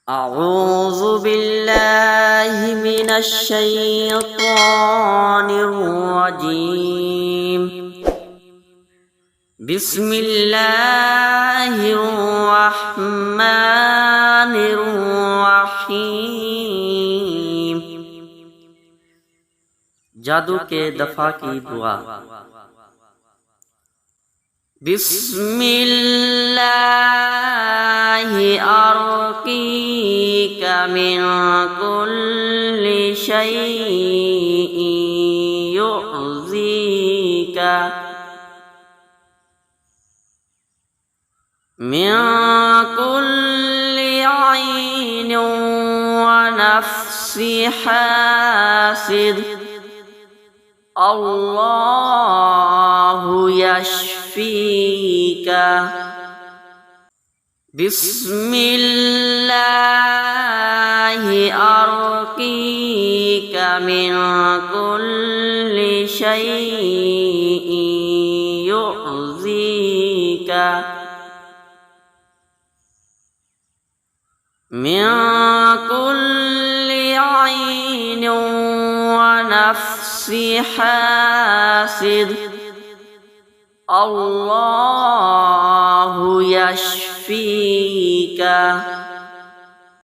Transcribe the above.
أعوذ بالله من الشيطان الرجيم. بسم الله الرحمن الرحيم. जादू के दफा की दुआ। बिस्मिल्लाहि अर्कीक मिन कुल्ली शैइन युज़ीका मिन कुल्ली ऐन व नफ्सि हासिद अल्लाहु यशफीका। बिस्मिल्लाहि अर्कीक मिन कुल्ली शैइन युज़ीका मिन कुल्ली ऐन व नफ्सि हासिद अल्लाहु यशफीका।